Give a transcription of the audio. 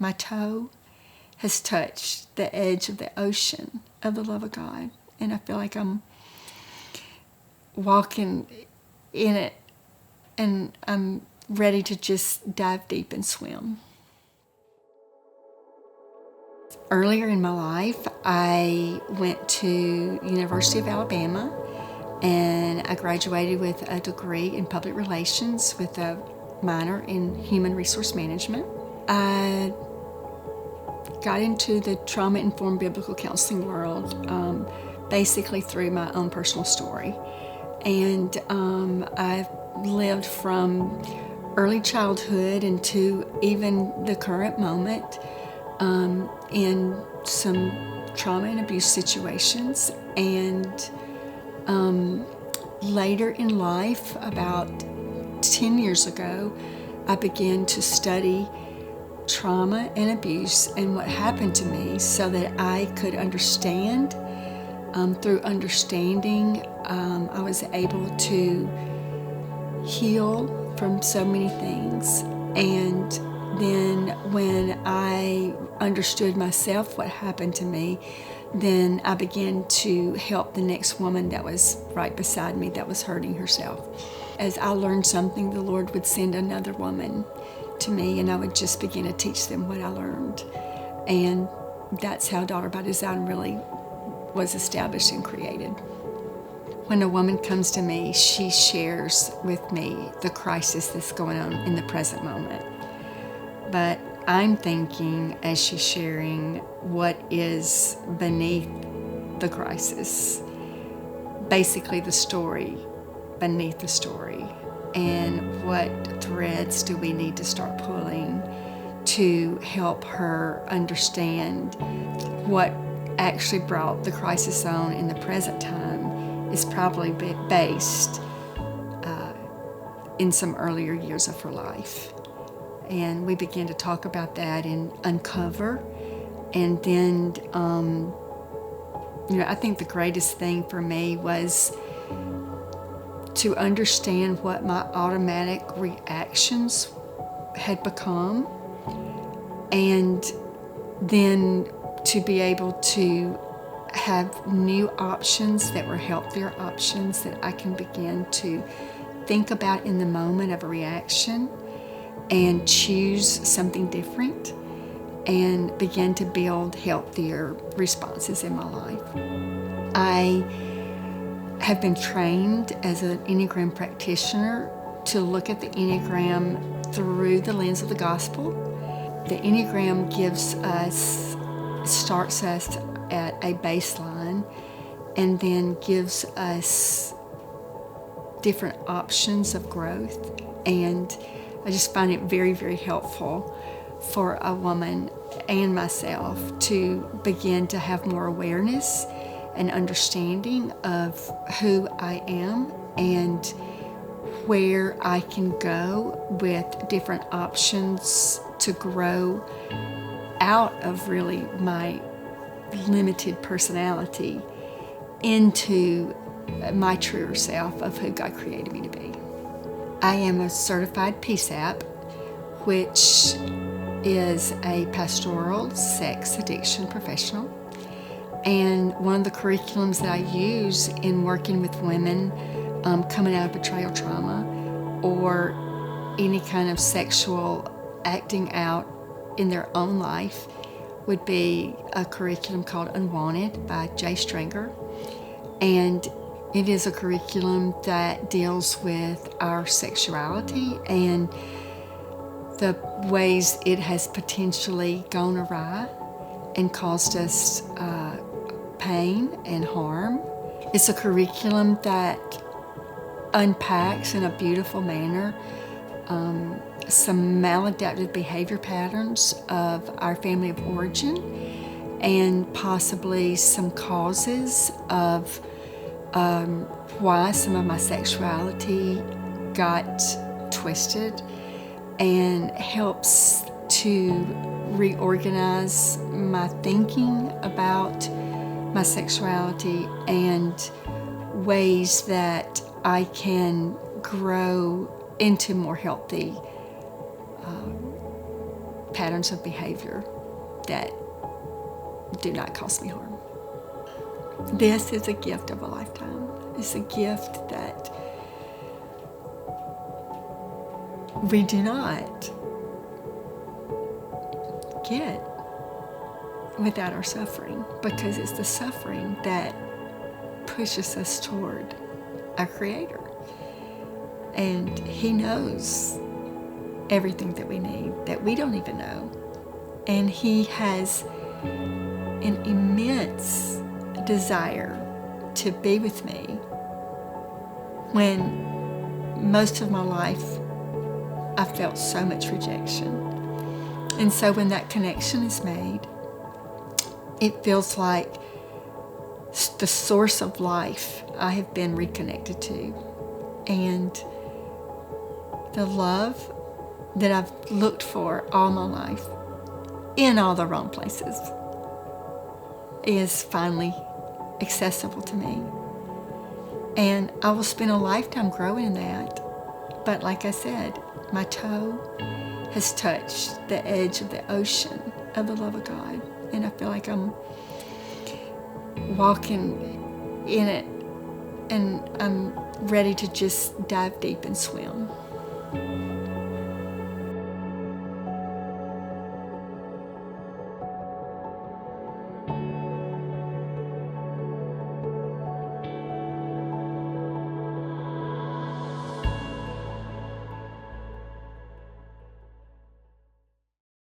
my toe has touched the edge of the ocean of the love of God. And I feel like I'm walking in it, and I'm ready to just dive deep and swim. Earlier in my life, I went to University of Alabama, and I graduated with a degree in public relations with a minor in human resource management. I got into the trauma-informed biblical counseling world basically through my own personal story. And I've lived from early childhood into even the current moment in some trauma and abuse situations. And later in life, about 10 years ago, I began to study trauma and abuse and what happened to me so that I could understand. Through understanding, I was able to heal from so many things. And then when I understood myself, what happened to me, then I began to help the next woman that was right beside me that was hurting herself. As I learned something, the Lord would send another woman to me, and I would just begin to teach them what I learned. And that's how Daughter by Design really was established and created. When a woman comes to me, she shares with me the crisis that's going on in the present moment. But I'm thinking, as she's sharing, what is beneath the crisis. Basically the story beneath the story. And what threads do we need to start pulling to help her understand what actually brought the crisis on in the present time is probably based in some earlier years of her life. And we began to talk about that and uncover. And then, I think the greatest thing for me was to understand what my automatic reactions had become, and then to be able to have new options that were healthier options that I can begin to think about in the moment of a reaction and choose something different and begin to build healthier responses in my life. I have been trained as an Enneagram practitioner to look at the Enneagram through the lens of the gospel. The Enneagram starts us at a baseline and then gives us different options of growth. And I just find it very, very helpful for a woman and myself to begin to have more awareness and understanding of who I am and where I can go with different options to grow out of really my limited personality into my truer self of who God created me to be. I am a certified PSAP, which is a pastoral sex addiction professional. And one of the curriculums that I use in working with women coming out of betrayal trauma or any kind of sexual acting out in their own life would be a curriculum called Unwanted by Jay Stringer. And it is a curriculum that deals with our sexuality and the ways it has potentially gone awry and caused us pain and harm. It's a curriculum that unpacks in a beautiful manner some maladaptive behavior patterns of our family of origin and possibly some causes of why some of my sexuality got twisted, and helps to reorganize my thinking about my sexuality and ways that I can grow into more healthy patterns of behavior that do not cause me harm. This is a gift of a lifetime. It's a gift that we do not get without our suffering, because it's the suffering that pushes us toward our Creator. And He knows everything that we need that we don't even know. And He has an immense desire to be with me when most of my life I felt so much rejection. And so when that connection is made, it feels like the source of life I have been reconnected to. And the love that I've looked for all my life in all the wrong places is finally accessible to me. And I will spend a lifetime growing in that. But like I said, my toe has touched the edge of the ocean of the love of God. And I feel like I'm walking in it, and I'm ready to just dive deep and swim.